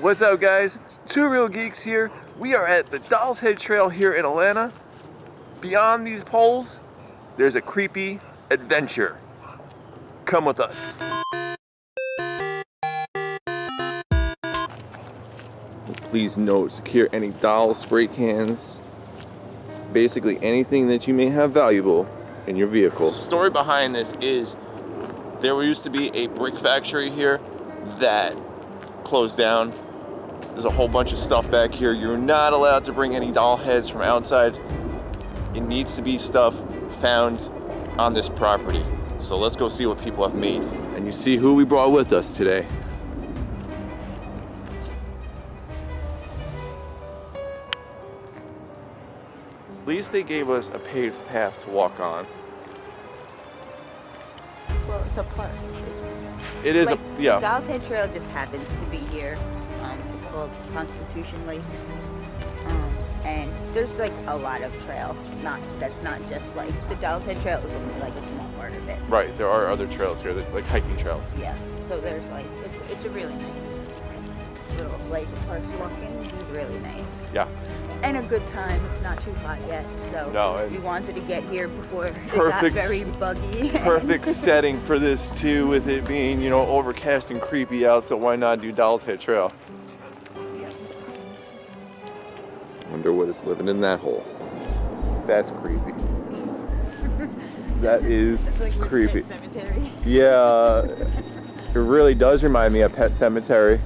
What's up, guys? Two Real Geeks here. We are at the Doll's Head Trail here in Atlanta. Beyond these poles, there's a creepy adventure. Come with us. Please note, secure any dolls, spray cans, basically anything that you may have valuable in your vehicle. The story behind this is there used to be a brick factory here that closed down. There's a whole bunch of stuff back here. You're not allowed to bring any doll heads from outside. It needs to be stuff found on this property. So let's go see what people have made. And you see who we brought with us today. At least they gave us a paved path to walk on. Well, it's a park. It is like, yeah. The Doll's Head Trail just happens to be here. It's called Constitution Lakes. And there's like a lot of trail. That's not just like, the Doll's Head Trail is only like a small part of it. Right, there are other trails here, like hiking trails. Yeah, so there's like, it's a really nice little like park to walk in. It's really nice. Yeah. And a good time. It's not too hot yet, so we wanted to get here before it got very buggy. Perfect setting for this too, with it being, you know, overcast and creepy out, so why not do Doll's Head Trail? Yep. Wonder what is living in that hole. That's creepy. That is it's like creepy. Pet Cemetery. Yeah, it really does remind me of Pet Cemetery.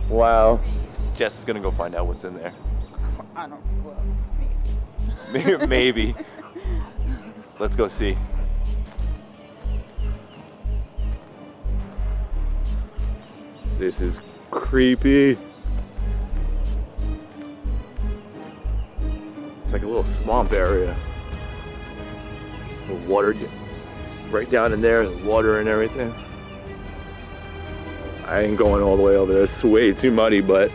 Wow. Jess is gonna go find out what's in there. I don't, well, maybe. Maybe. Let's go see. This is creepy. It's like a little swamp area. The water right down in there, the water and everything. I ain't going all the way over there. It's way too muddy, but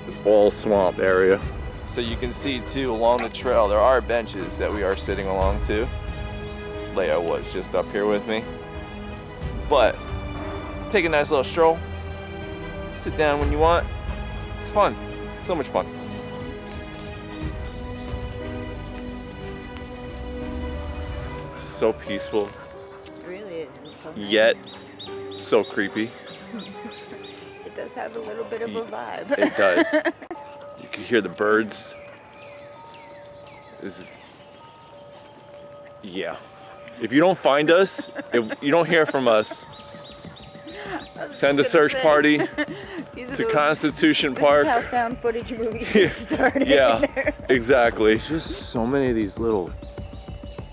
it's all swamp area. So you can see too, along the trail, there are benches that we are sitting along to. Leia was just up here with me. But take a nice little stroll. Sit down when you want. It's fun. So much fun. So peaceful. It really is. It's so nice. Yet so creepy. It does have a little bit of a vibe. It does. You can hear the birds. This is, yeah. If you don't find us, if you don't hear from us, send a search party to Constitution Park. This is how found footage movies get started. Yeah, exactly. There's just so many of these little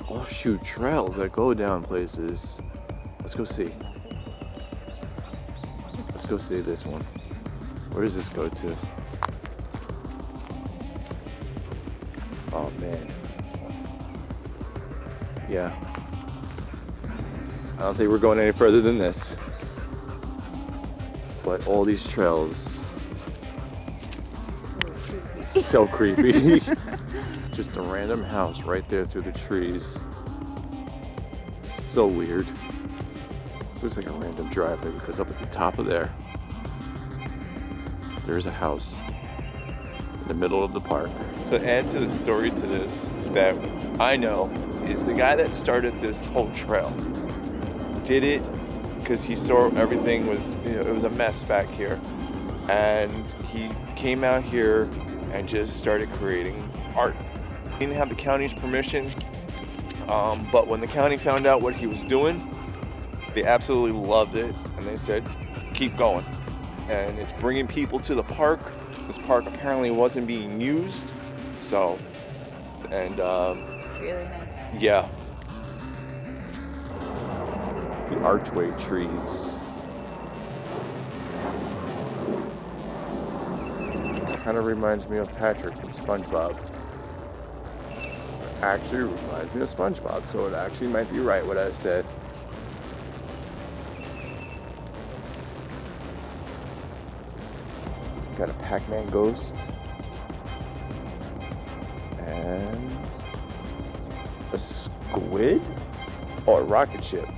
offshoot trails that go down places. Let's go see. Let's go see this one. Where does this go to? Oh man. Yeah. I don't think we're going any further than this. But all these trails, so creepy. Just a random house right there through the trees. So weird. This looks like a random driveway because up at the top of there's a house in the middle of the park. So add to the story to this that I know is the guy that started this whole trail did it because he saw everything was, you know, it was a mess back here. And he came out here and just started creating art. He didn't have the county's permission, but when the county found out what he was doing, they absolutely loved it, and they said, keep going. And it's bringing people to the park. This park apparently wasn't being used, so, and Really nice. yeah. The archway trees. Kind of reminds me of Patrick from SpongeBob. Actually reminds me of SpongeBob, so it actually might be right what I said. Got a Pac-Man ghost. And a squid? Oh, a rocket ship.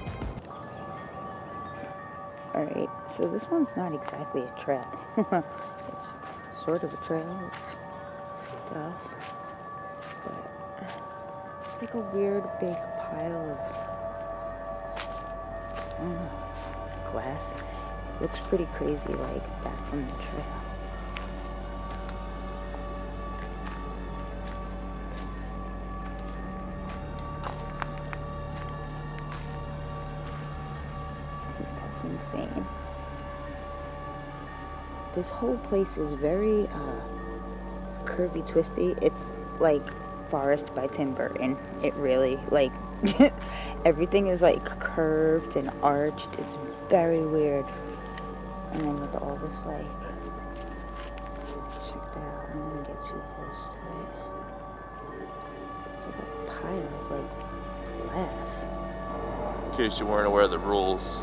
All right, So this one's not exactly a trail. It's sort of a trail of stuff, but it's like a weird big pile of glass. Looks pretty crazy, like back from the trail. That's insane. This whole place is very curvy, twisty. It's like Forest by Tim Burton. It really, like, everything is like curved and arched. It's very weird. And then with all this, like, check that out. I don't want to get too close to it. It's like a pile of like glass. In case you weren't aware of the rules,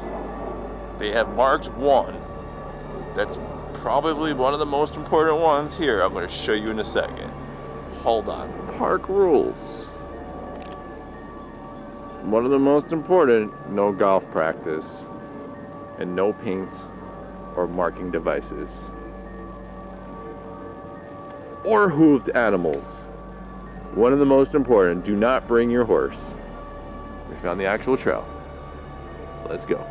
they have marked one. That's probably one of the most important ones here. I'm going to show you in a second. Hold on. Park rules. One of the most important, no golf practice and no paint or marking devices or hooved animals. One of the most important, do not bring your horse. We found the actual trail. Let's go.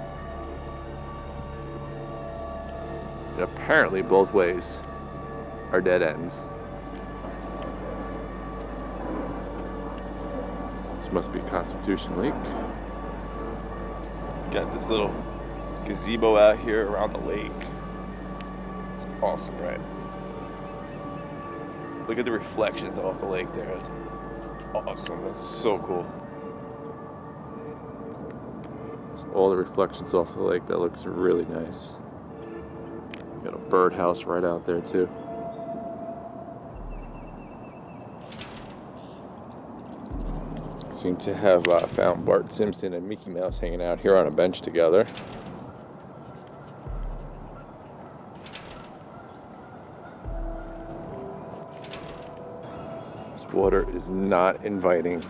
And apparently both ways are dead ends. This must be Constitution Lake. Got this little gazebo out here around the lake. It's awesome, right? Look at the reflections off the lake there. That's awesome. That's so cool. All the reflections off the lake. That looks really nice. Got a birdhouse right out there too. Seem to have found Bart Simpson and Mickey Mouse hanging out here on a bench together. This water is not inviting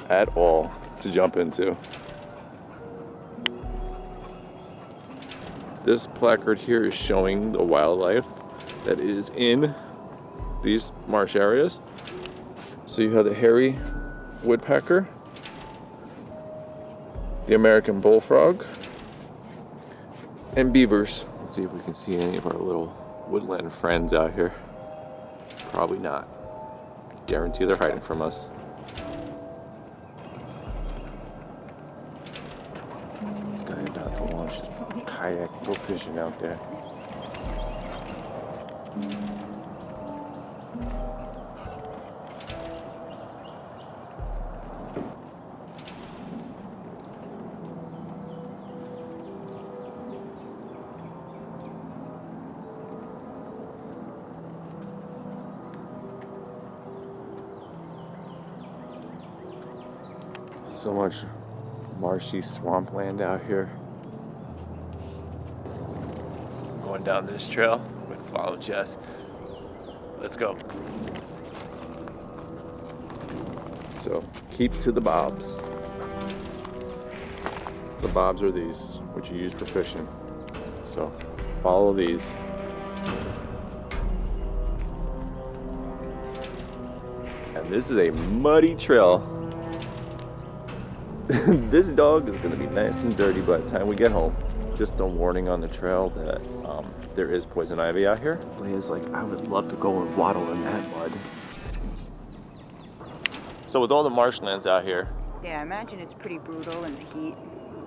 at all to jump into. This placard here is showing the wildlife that is in these marsh areas. So you have the hairy woodpecker, the American bullfrog, and beavers. Let's see if we can see any of our little woodland friends out here. Probably not. Guarantee they're hiding from us. This guy about to launch his kayak, go fishing out there. So much marshy swampland out here. Going down this trail with follow Jess. Let's go. So keep to the bobs. The bobs are these, which you use for fishing. So follow these. And this is a muddy trail. This dog is going to be nice and dirty by the time we get home. Just a warning on the trail that there is poison ivy out here. Leia's like, I would love to go and waddle in that mud. So with all the marshlands out here. Yeah, I imagine it's pretty brutal in the heat.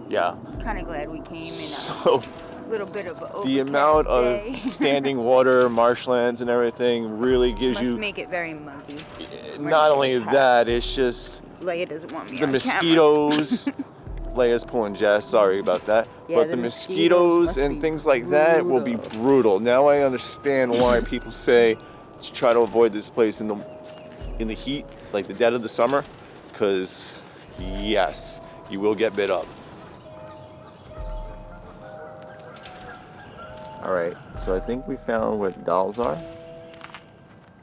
Yeah. Kind of glad we came in So a little bit of an the amount day. of standing water, marshlands and everything really gives Must you... make it very muggy. Not only that, it's just... Leia doesn't want me the on mosquitoes. Leia's pulling Jess, sorry about that. Yeah, but the mosquitoes must and be things like that will be brutal. Now I understand why people say to try to avoid this place in the heat, like the dead of the summer, because yes, you will get bit up. All right, so I think we found where the dolls are.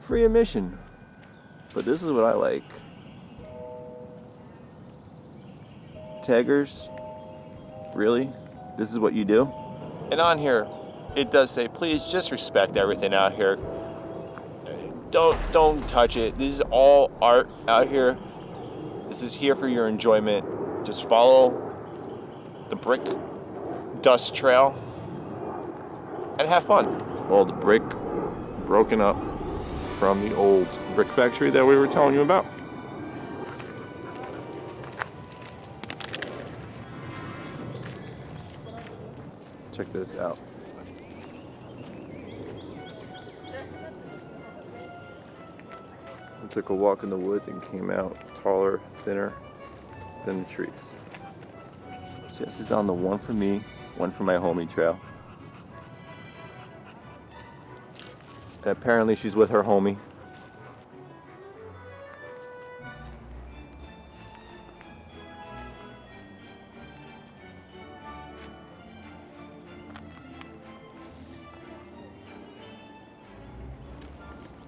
Free admission, but this is what I like. Taggers, really? This is what you do? And on here, it does say, please just respect everything out here. Don't touch it. This is all art out here. This is here for your enjoyment. Just follow the brick dust trail and have fun. It's all the brick broken up from the old brick factory that we were telling you about. Check this out. I took a walk in the woods and came out taller, thinner than the trees. Jess is on the one for me, one for my homie trail. And apparently she's with her homie.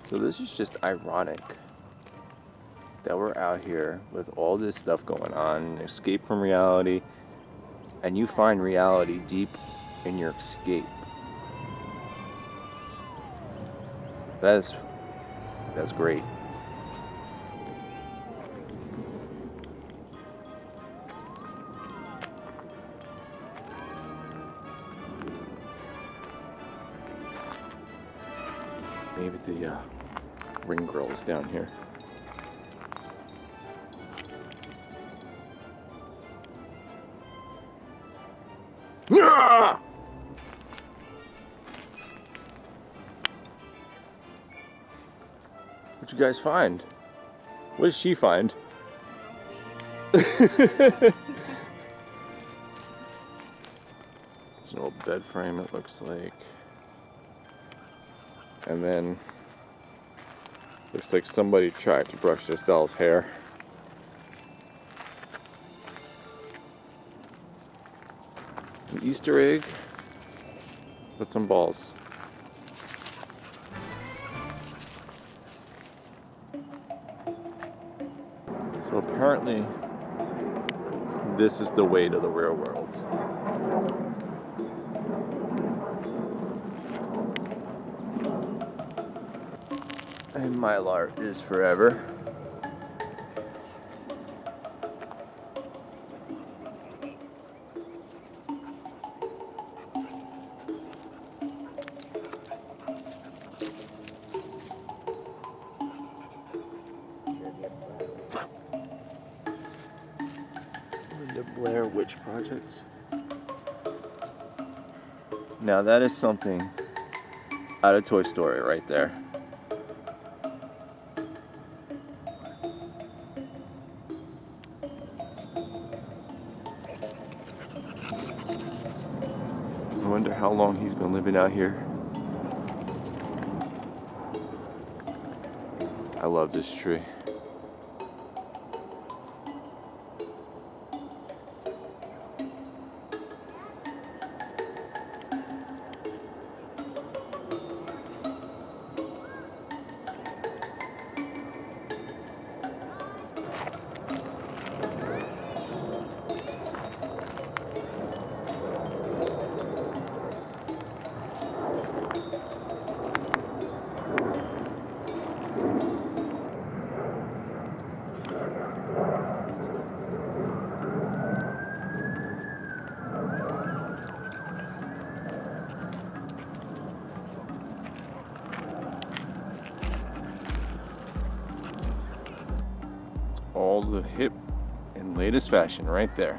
So this is just ironic that we're out here with all this stuff going on, escape from reality, and you find reality deep in your escape. That's great. Maybe the ring girl is down here. What'd you guys find? What did she find? It's an old bed frame, it looks like. And then looks like somebody tried to brush this doll's hair. An Easter egg with some balls. So apparently this is the way to the real world. And mylar is forever. The Blair Witch Project. Now that is something out of Toy Story right there. I wonder how long he's been living out here. I love this tree. All the hip and latest fashion right there.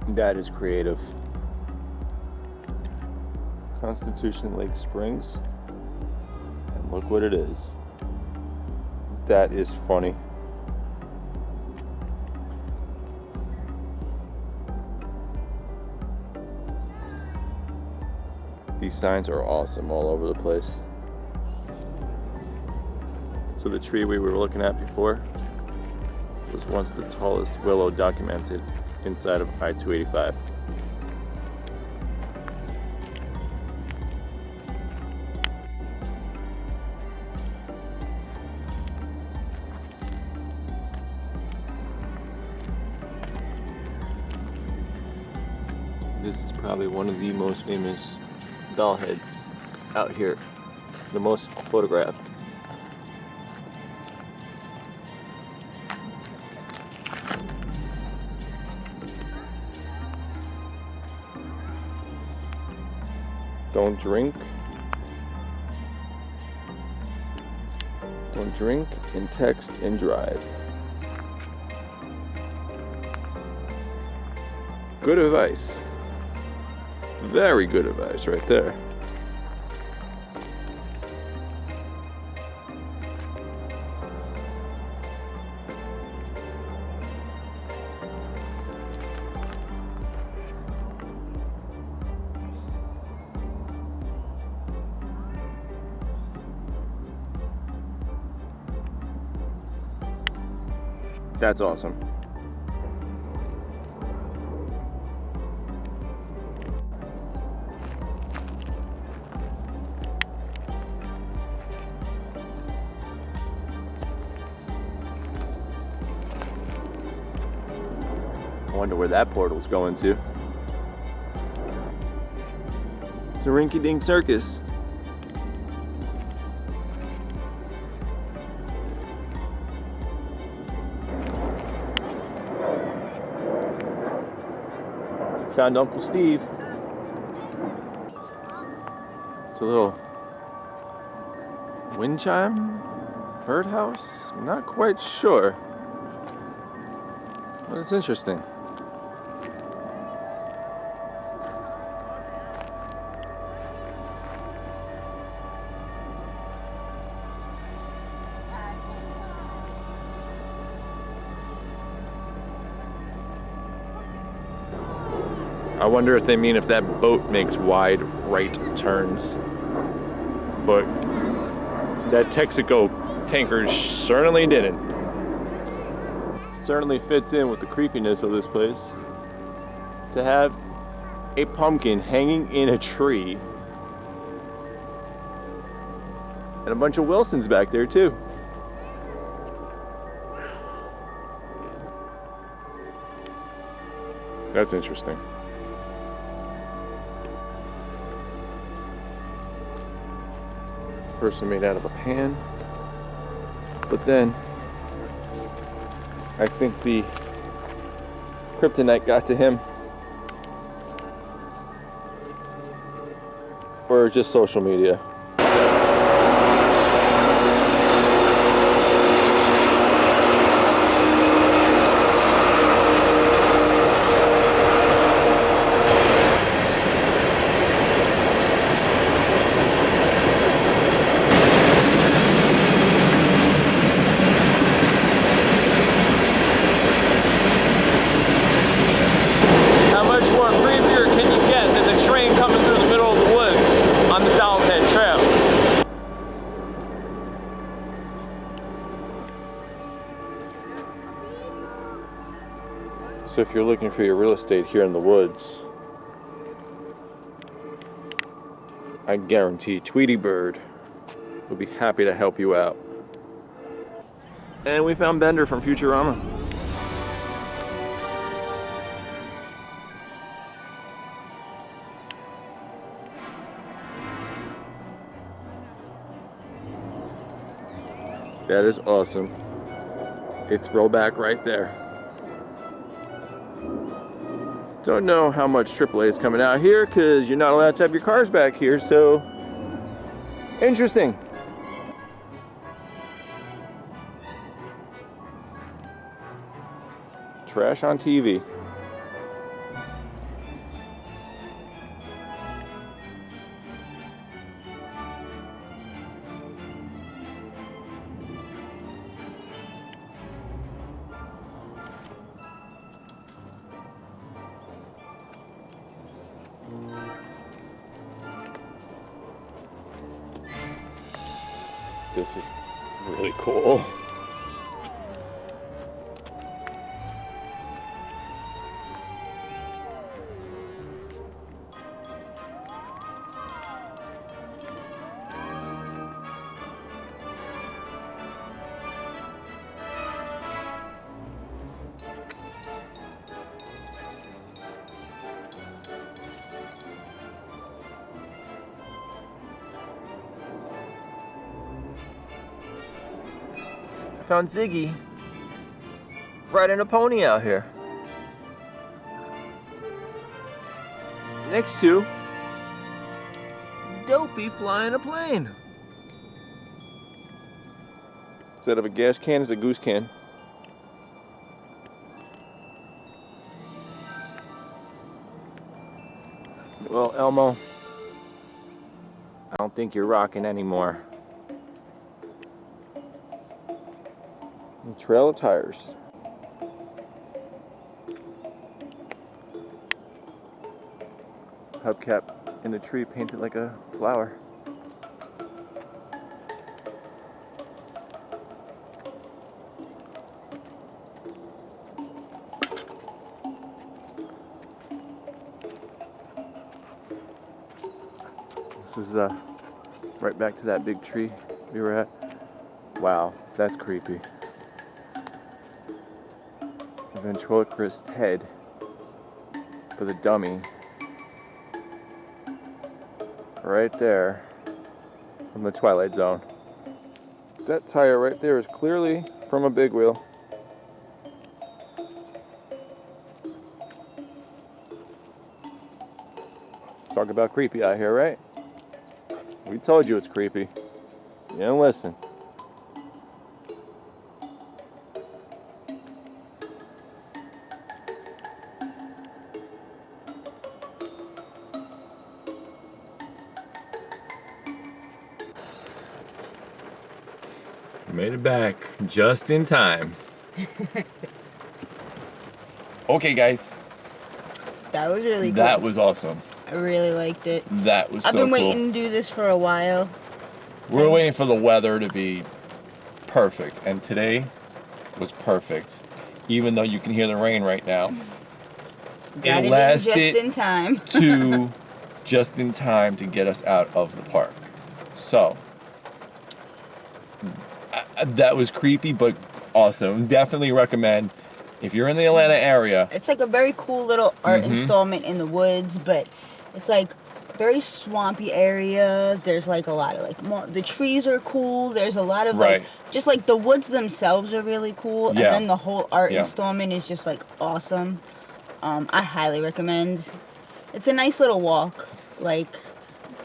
That is creative. Constitution Lake Springs. And look what it is. That is funny. These signs are awesome all over the place. So the tree we were looking at before was once the tallest willow documented inside of I-285. This is probably one of the most famous doll heads out here. The most photographed. Don't drink. Don't drink and text and drive. Good advice. Very good advice right there. That's awesome. I wonder where that portal's going to. It's a rinky-dink circus. Found Uncle Steve. It's a little wind chime? Birdhouse? I'm not quite sure. But it's interesting. I wonder if they mean if that boat makes wide right turns. But that Texaco tanker certainly didn't. Certainly fits in with the creepiness of this place. To have a pumpkin hanging in a tree. And a bunch of Wilsons back there too. That's interesting. Person made out of a pan, but then I think the kryptonite got to him, or just social media. So if you're looking for your real estate here in the woods, I guarantee Tweety Bird will be happy to help you out. And we found Bender from Futurama. That is awesome. A throwback right there. Don't know how much AAA is coming out here because you're not allowed to have your cars back here, so interesting. Trash on TV. This is really cool. I found Ziggy riding a pony out here. Next to Dopey flying a plane. Instead of a gas can, it's a goose can. Well, Elmo, I don't think you're rocking anymore. And trail of tires. Hubcap in the tree painted like a flower. This is right back to that big tree we were at. Wow, that's creepy. The ventriloquist head for the dummy. Right there from the Twilight Zone. That tire right there is clearly from a big wheel. Talk about creepy out here, right? We told you it's creepy. You didn't listen. Made it back just in time. Okay, guys. That was really cool. That was awesome. I really liked it. That was so cool. I've been waiting to do this for a while. We're waiting for the weather to be perfect, and today was perfect. Even though you can hear the rain right now. Got it lasted just in time. just in time to get us out of the park. So that was creepy, but awesome. Definitely recommend if you're in the Atlanta area. It's like a very cool little art installment in the woods, but it's like very swampy area. There's like a lot of like the trees are cool. There's a lot of like just like the woods themselves are really cool, and then the whole art installment is just like awesome. I highly recommend. It's a nice little walk. Like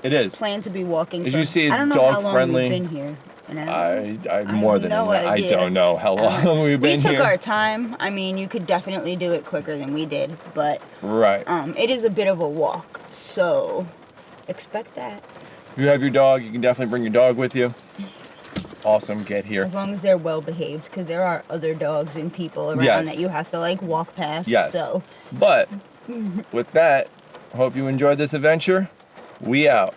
it is. Plan to be walking. As you see, it's I don't know dog how long friendly. We've been here. I more than no I don't know how long we've been here. We took our time. I mean, you could definitely do it quicker than we did, but it is a bit of a walk, so expect that. If you have your dog, you can definitely bring your dog with you. Awesome, get here. As long as they're well behaved, because there are other dogs and people around that you have to like walk past. Yes. So. But with that, I hope you enjoyed this adventure. We out.